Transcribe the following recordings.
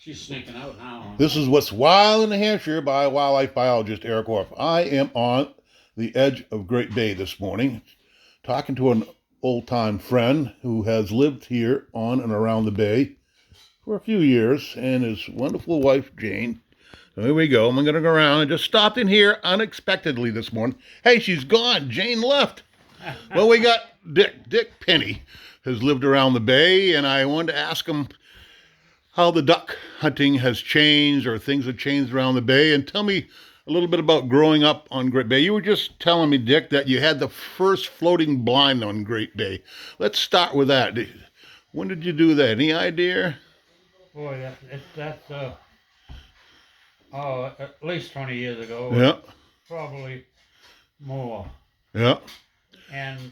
She's sneaking out now. This is What's Wild in New Hampshire by wildlife biologist Eric Orff. I am on the edge of Great Bay this morning, talking to an old-time friend who has lived here on and around the bay for a few years, and his wonderful wife, Jane. So here we go. I'm going to go around. I just stopped in here unexpectedly this morning. Hey, she's gone. Jane left. Well, we got Dick. Dick Pinney has lived around the bay, and I wanted to ask him how the duck hunting has changed or things have changed around the bay. And tell me a little bit about growing up on Great Bay. You were just telling me, Dick, that you had the first floating blind on Great Bay. Let's start with that. When did you do that? Any idea? Boy, that's at least 20 years ago. Yeah. Probably more. Yeah. And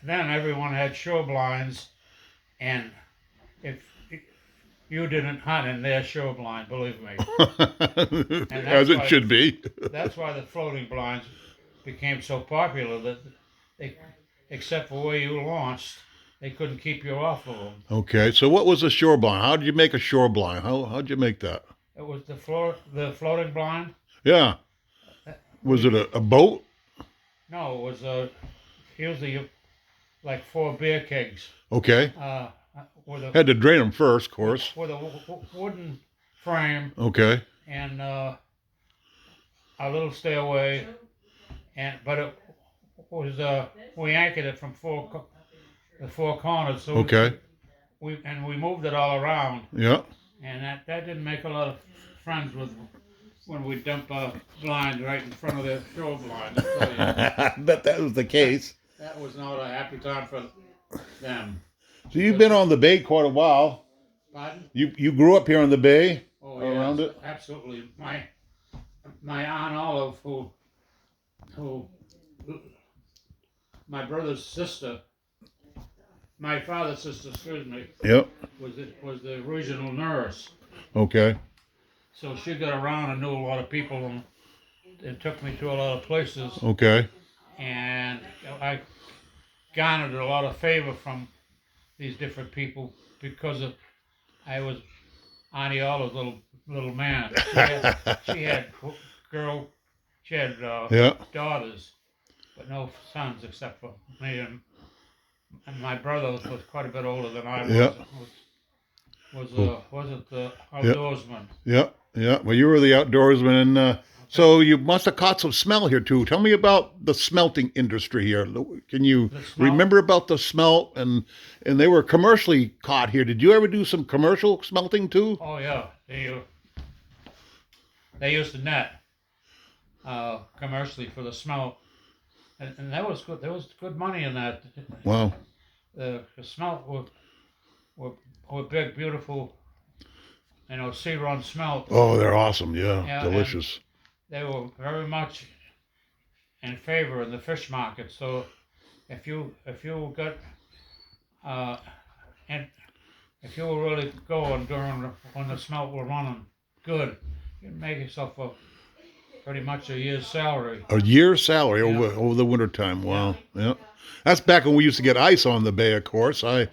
then everyone had shore blinds, and if you didn't hunt in their shore blind, believe me. As it should be. That's why the floating blinds became so popular, that they, except for where you launched, they couldn't keep you off of them. Okay, so what was a shore blind? How did you make a shore blind? How'd you make that? It was the floating blind. Yeah. Was it a boat? No, it was usually like 4 beer kegs. Okay. Had to drain them first, of course. With a wooden frame. Okay. And a little stairway, but it was we anchored it from the four corners. So okay. We moved it all around. Yeah. And that didn't make a lot of friends when we dump a blind right in front of the shore blind. I bet that was the case. That was not a happy time for them. So you've been on the bay quite a while. Pardon? You grew up here on the bay? Oh, around yes, it? Absolutely. My Aunt Olive, who my brother's sister, my father's sister, excuse me. Yep. Was the original nurse. Okay. So she got around and knew a lot of people, and it took me to a lot of places. Okay. And I garnered a lot of favor from these different people because I was Auntie Olive's little man. She had daughters, but no sons except for me, and my brother was quite a bit older than I was. Yeah. Wasn't the Outdoorsman. Yeah. Yeah. Well, you were the Outdoorsman, and so you must have caught some smell here too. Tell me about the smelting industry here. Can you remember about the smelt? And they were commercially caught here. Did you ever do some commercial smelting too? Oh yeah, they used to net commercially for the smelt, and that was good. There was good money in that. Wow. The smelt were big, beautiful, sea-run smelt. Oh, they're awesome. Yeah, delicious. They were very much in favor in the fish market. So if you got and if you were really going when the smelt were running good, you'd make yourself pretty much a year's salary. A year's salary over the winter time. Wow. Yeah. That's back when we used to get ice on the bay, of course. Of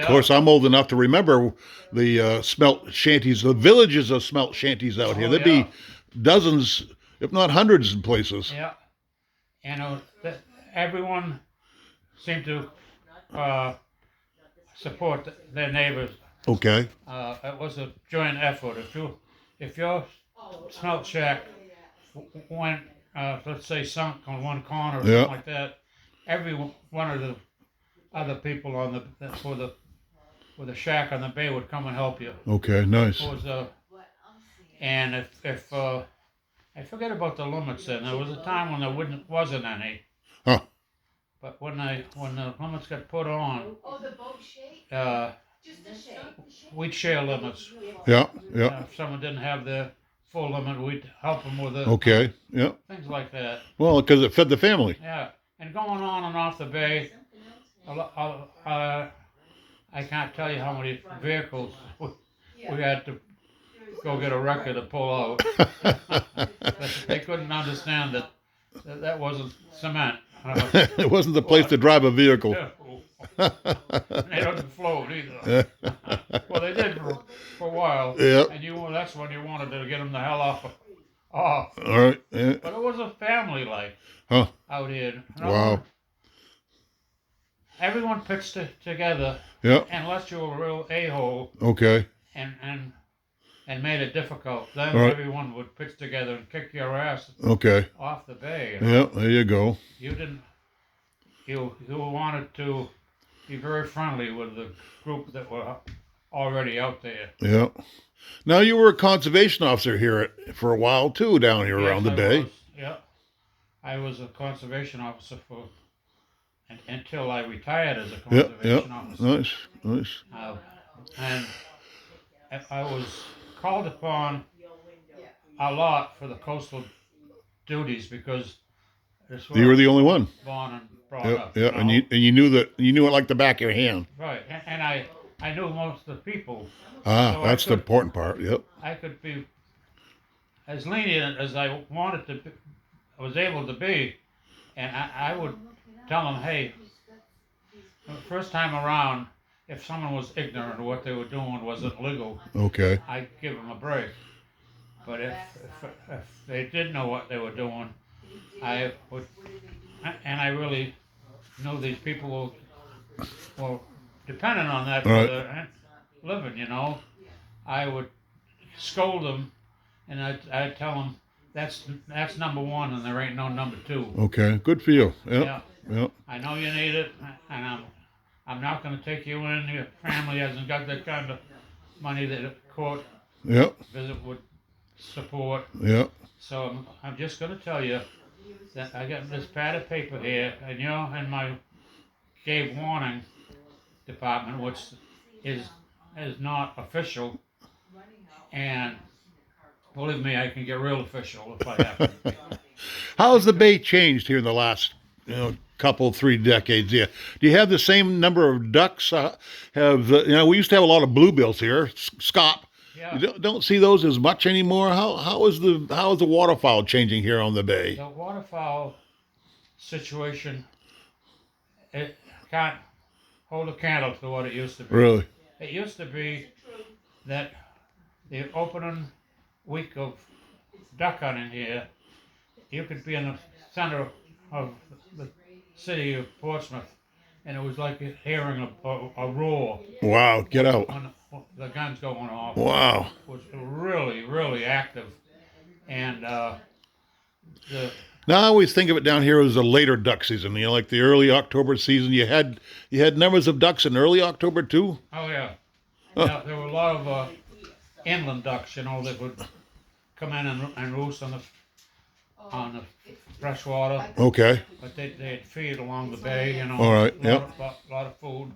course, I'm old enough to remember the smelt shanties, the villages of smelt shanties out here. There'd be dozens, if not hundreds, in places. Yeah. And everyone seemed to support their neighbors. Okay. It was a joint effort. If your smelt shack went, let's say, sunk on one corner or something like that, every one of the other people with the shack on the bay would come and help you. Okay, nice. And if I forget about the limits then. There was a time when there wasn't any. Huh. But when the limits got put on, we'd share limits. Yeah, yeah. If someone didn't have the full limit, we'd help them with it. Okay, yeah. Things like that. Well, because it fed the family. Yeah. And going on and off the bay, I can't tell you how many vehicles we had to go get a wrecker to pull out. They couldn't understand that wasn't cement. It wasn't the place to drive a vehicle. They don't float either. Well, they did for while. Yep. And that's when you wanted to get them the hell off. Off. All right. Yeah. But it was a family life Huh. out here. Wow. Everyone pitched together. Yep. Unless you were a real a-hole. Okay. And made it difficult. Then right. everyone would pitch together and kick your ass. Okay. Off the bay. Yeah. There you go. You didn't. You wanted to be very friendly with the group that were already out there. Yeah. Now you were a conservation officer here for a while too, down here around the bay. Yeah, I was a conservation officer until I retired as a conservation officer. Nice. And I was called upon a lot for the coastal duties because you were the only one. Born and brought up. Yeah, and you knew it like the back of your hand. Right, and I knew most of the people. Ah, so that's the important part. Yep. I could be as lenient as I wanted to be, I was able to be, and I would tell them, hey, the first time around, if someone was ignorant of what they were doing wasn't legal, okay, I'd give them a break. But if they did know what they were doing, I would, and I really knew these people were dependent on that for their living, you know. I would scold them, and I'd tell them that's number one, and there ain't no number two. Okay, good for you. Yep. Yeah. I know you need it, and I'm not going to take you in. Your family hasn't got that kind of money that a court visit would support. Yeah. So I'm just going to tell you that I got this pad of paper here, and you're in my gave warning department, which is not official, and believe me, I can get real official if I have to. How has the bay changed here in the last couple 3 decades? Yeah, do you have the same number of ducks? We used to have a lot of bluebills here, scop. Yeah. You don't see those as much anymore. How is the waterfowl changing here on the bay? The waterfowl situation, it can't hold a candle to what it used to be. Really? It used to be that the opening week of duck hunting here, you could be in the center of the city of Portsmouth, and it was like hearing a roar. Wow, get out. When the guns going off. Wow. It was really, really active. And now I always think of it down here as a later duck season, like the early October season. You had numbers of ducks in early October too? Oh yeah. Yeah, there were a lot of inland ducks, that would come in and roost on the fresh water. Okay. But they'd feed along the bay, All right. Yep. A lot of food.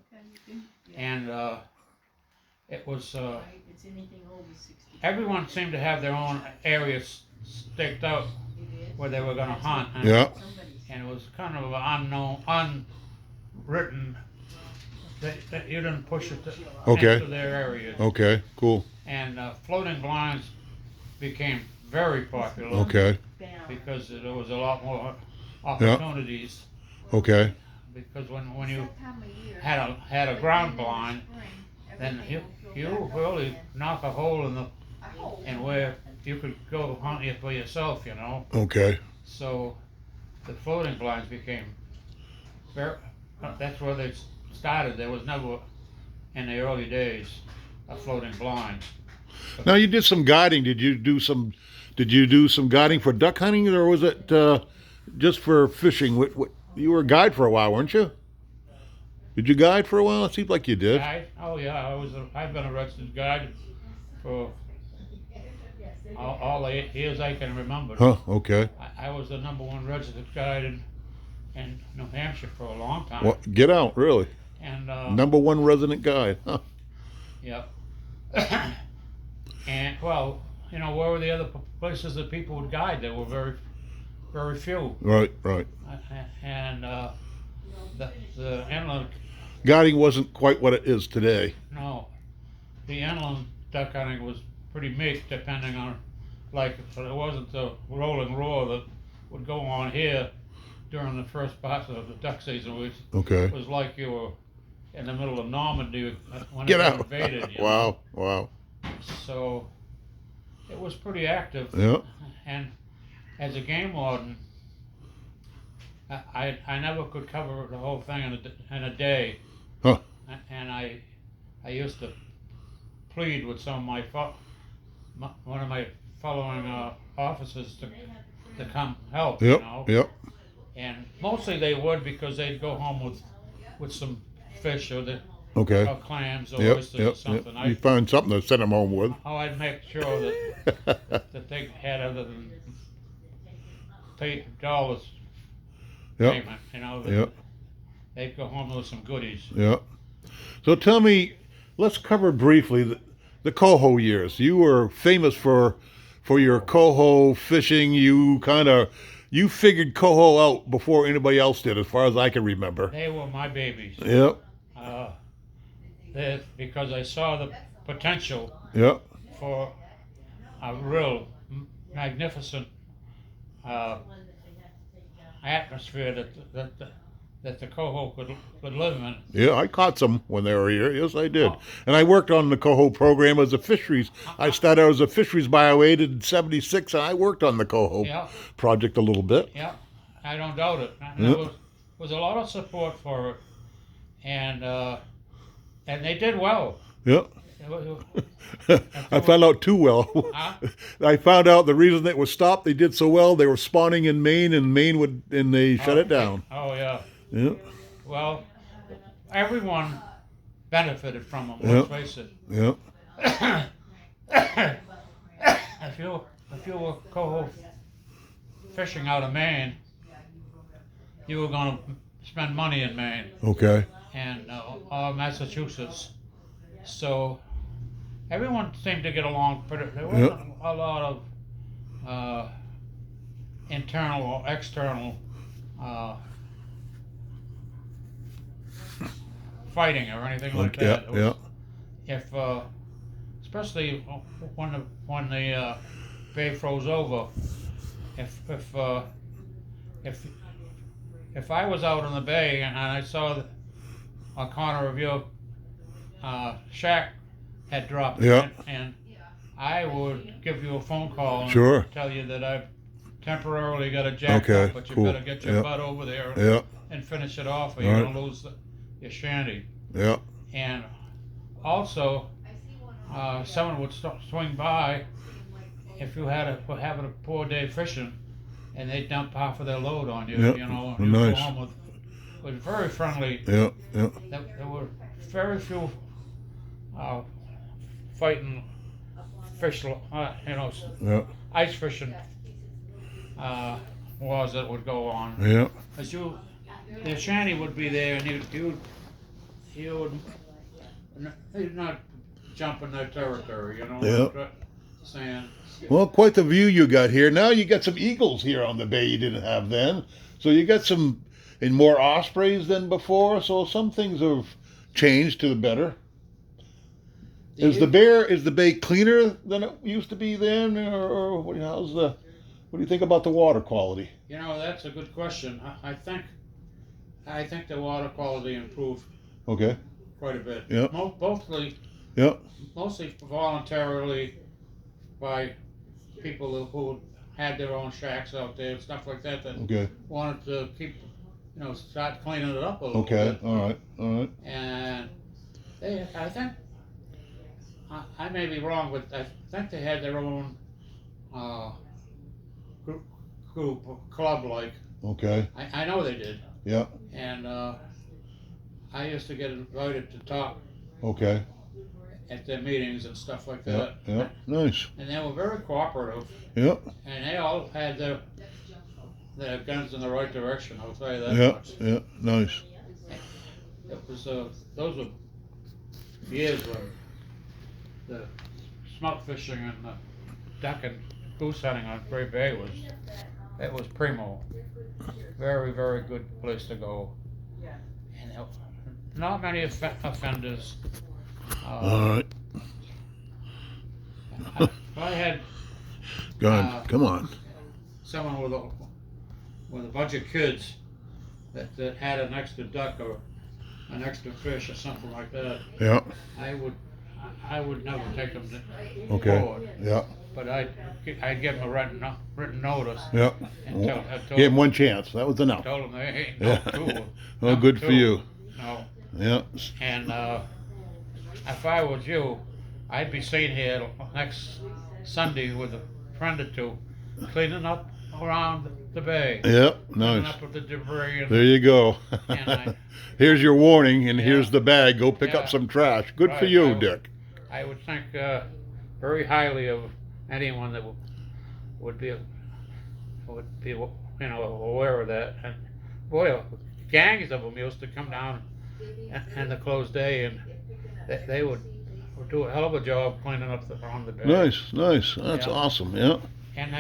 And it was everyone seemed to have their own areas staked out where they were going to hunt. And, and it was kind of an unwritten that you didn't push it into their areas. Okay, cool. And floating blinds became very popular. Okay. Because there was a lot more opportunities. Okay. Because when you had a ground blind, then you really knock a hole in where you could go hunt it for yourself, Okay. So the floating blinds became that's where they started. There was never in the early days a floating blind. Now you did some guiding. Did you do some guiding for duck hunting, or was it just for fishing? You were a guide for a while, weren't you? Did you guide for a while? It seemed like you did. Oh yeah, I've been a registered guide for all the 8 years I can remember. Huh. Okay. I was the #1 registered guide in New Hampshire for a long time. Well, get out, really. And #1 resident guide. Huh. Yep. And where were the other places that people would guide? There were very, very few. Right. And the inland guiding wasn't quite what it is today. No, the inland duck hunting was pretty meek, depending on, it wasn't the rolling roar that would go on here during the first part of the duck season, which was like you were in the middle of Normandy when Get it out. invaded. Wow. So it was pretty active. Yeah. And as a game warden, I never could cover the whole thing in a day. Huh. And I used to plead with some of one of my following officers to come help, Yep. Yep. And mostly they would because they'd go home with some fish Okay. or clams or Yep. oysters Yep. or something. Yep. You find something to send them home with. I'd make sure that they had other than dollars Yep. payment, Yep. they'd go home with some goodies. Yep. So tell me, let's cover briefly the coho years. You were famous for your coho fishing. You figured coho out before anybody else did, as far as I can remember. They were my babies. Yep. Because I saw the potential Yep. for a real magnificent atmosphere that the coho could live in. Yeah, I caught some when they were here. Yes, I did. Oh. And I worked on the coho program as a fisheries. I started out as a fisheries bio-aid in '76, and I worked on the coho Yeah. project a little bit. Yeah, I don't doubt it. And Yeah. there was a lot of support for it, and they did well. Yep. It was- I found out too well. Huh? I found out the reason it was stopped. They did so well. They were spawning in Maine, and they shut it down. Oh yeah. Yeah. Well, everyone benefited from them. Yeah. Let's face it. Yeah. If you were coho fishing out of Maine, you were going to spend money in Maine Okay. and or Massachusetts. So everyone seemed to get along pretty. There wasn't a lot of internal or external fighting or anything like that. Yeah. Yeah. If especially when the bay froze over, if if I was out in the bay and I saw a corner of your shack had dropped Yeah. and I would give you a phone call and Sure. tell you that I've temporarily got a jack Okay, up, but you cool. better get your Yeah. butt over there Yeah. and finish it off, or All you're right. gonna lose your shanty. Yeah. And also, someone would swing by if you were having a poor day fishing, and they'd dump half of their load on you. Yeah. And you'd go Nice. home with very friendly. Yeah. Yeah. There were very few fighting fish, Yeah. ice fishing wars that would go on. Yeah. As the shanty would be there, and he'd not jump in their territory, Yeah. saying, Well, quite the view you got here. Now you got some eagles here on the bay you didn't have then. So you got more ospreys than before. So some things have changed to the better. Is the bay cleaner than it used to be then, or what do you think about the water quality? That's a good question. I think the water quality improved Okay. quite a bit. Yeah. Yeah. Mostly voluntarily by people who had their own shacks out there and stuff like that Okay. wanted to keep, start cleaning it up a little Okay. bit. All right. All right. And I think, I may be wrong, but I think they had their own group, club-like. Okay. I know they did. Yeah. And I used to get invited to talk Okay. at their meetings and stuff like Yeah. that. Yeah. Nice. And they were very cooperative, Yeah. and they all had their guns in the right direction, I'll tell you that Yeah. much. Yeah. Nice. It was, those were years when the smelt fishing and the duck and goose hunting on Great Bay was primo. Very, very good place to go. And there were not many offenders. All right. If I had God, come on. someone with a bunch of kids that had an extra duck or an extra fish or something like that, Yeah. I would I would never take them to Okay. court, Yeah. but I'd give them a written notice Yeah. and Well, told Gave him one chance. That was enough. told them they ain't Yeah. no two. Well, number good for two. you. No. Yeah. And if I was you, I'd be seen here next Sunday with a friend or two, cleaning up around the bay. Yep. Cleaning Nice. up with the debris. There you go. And Here's your warning, and Yeah. here's the bag. Go pick Yeah. up some trash. Good for Right, you, Dick. I would think very highly of anyone that would be aware of that. And boy, gangs of them used to come down in the closed day, and they would do a hell of a job cleaning up on the bay. Nice, nice. That's Yeah. awesome. Yeah. And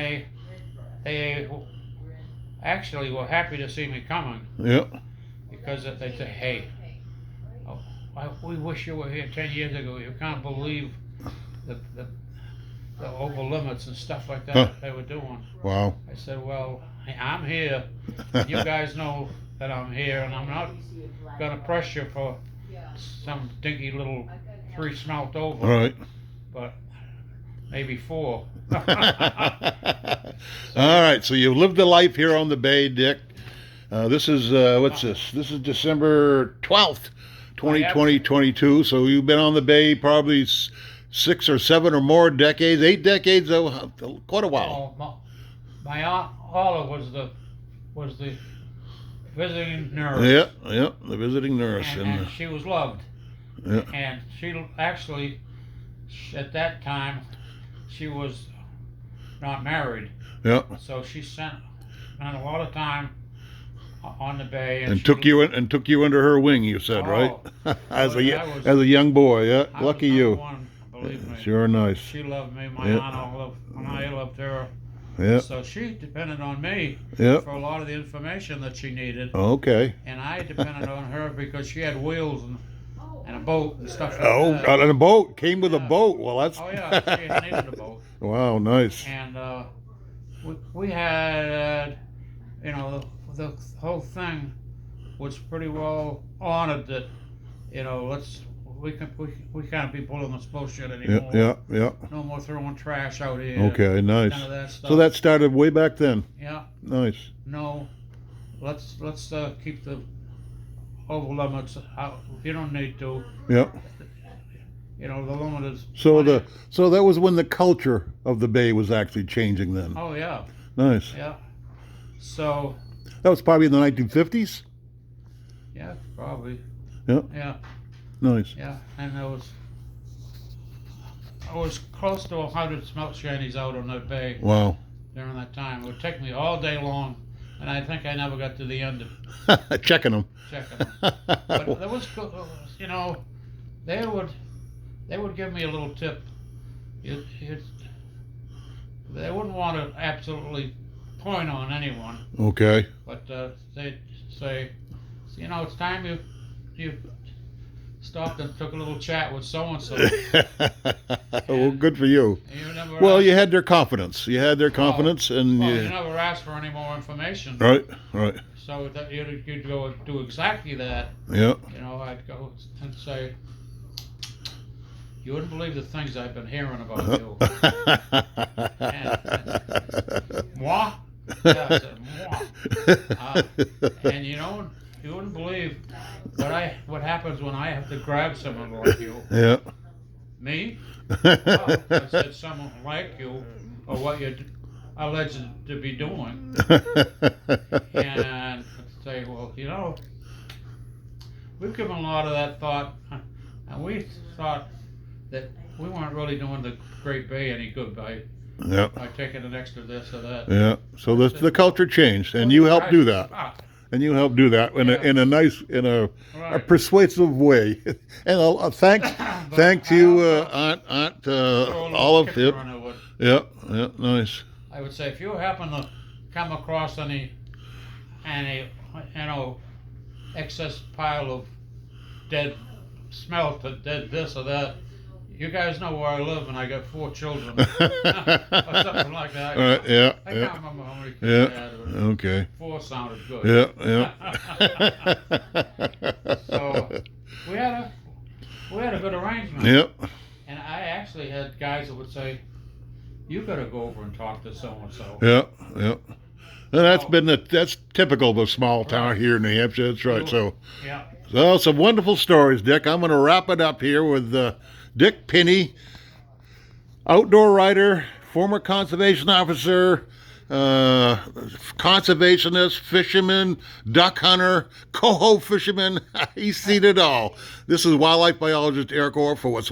they actually were happy to see me coming, Yeah. because they say, hey, we wish you were here 10 years ago. You can't believe the over limits and stuff like that Huh. they were doing. Wow. I said, well, I'm here. And you guys know that I'm here, and I'm not going to press you for some dinky little 3 smelt over, All right. but maybe 4. All right. So you've lived a life here on the bay, Dick. This is what's this? This is December 12th, 2022. So you've been on the bay probably 6 or 7 or more decades, 8 decades, quite a while. My aunt Paula was the visiting nurse. Yeah, yeah, the visiting nurse. And she was loved. Yeah. And she actually, at that time, she was not married. Yeah. So she spent a lot of time on the bay. And took you under her wing, you said, right? as a young boy, yeah. Lucky you. One, believe me. Sure, nice. She loved me. My Yeah. aunt loved, and I loved her. Yeah. So she depended on me Yeah. for a lot of the information that she needed. Okay. And I depended on her because she had wheels and a boat and stuff like Oh, that. and a boat. Came with a Yeah. boat. Well, that's. Oh yeah, she needed a boat. Wow, nice. And we had, the whole thing was pretty well honored that, we can't be pulling this bullshit Yeah, anymore. yeah, yeah. No more throwing trash out here. Okay, nice. None of that stuff. So that started way back then. Yeah. Nice. No. Let's keep the over limits out. You don't need to. Yeah. The limit is. So that was when the culture of the bay was actually changing then. Oh yeah. Nice. Yeah. So. That was probably in the 1950s. Yeah, probably. Yeah. Yeah. Nice. Yeah, and I was close to 100 smelt shanties out on that bay Wow. during that time. It would take me all day long, and I think I never got to the end of Checking them. checking them. But there was, they would give me a little tip. They wouldn't want to absolutely point on anyone, Okay. but they'd say, it's time you stopped and took a little chat with so-and-so. Well, good for you. Well, You had their confidence. You had their confidence, and you never asked for any more information. right, right. So that you'd go do exactly that. Yeah. I'd go and say, you wouldn't believe the things I've been hearing about you. Moi? Yeah, I said, moi. And you wouldn't believe what happens when I have to grab someone like you. Yeah. Me? Well, I said someone like you, or what you're alleged to be doing. And say, well, we've given a lot of that thought, and we thought that we weren't really doing the Great Bay any good by taking an extra this or that. Yeah. So the culture changed, and you helped do that. And you helped do that in a nice, a persuasive way. And thanks you, Aunt Olive. Yep. Yeah, nice. I would say if you happen to come across any excess pile of dead smelt, dead this or that, you guys know where I live, and I got 4 children, or something like that. All right, yeah. I can't remember how many kids I had. But Okay. 4 sounded good. Yeah. So we had a good arrangement. Yep. actually had guys that would say, "You got to go over and talk to so and so." Yeah, yeah. And Oh. that's typical of a small town Right. here in New Hampshire. That's right. You- So, Yeah. some wonderful stories, Dick. I'm going to wrap it up here with Dick Pinney, outdoor writer, former conservation officer, conservationist, fisherman, duck hunter, coho fisherman. He's seen it all. This is wildlife biologist Eric Orr for What's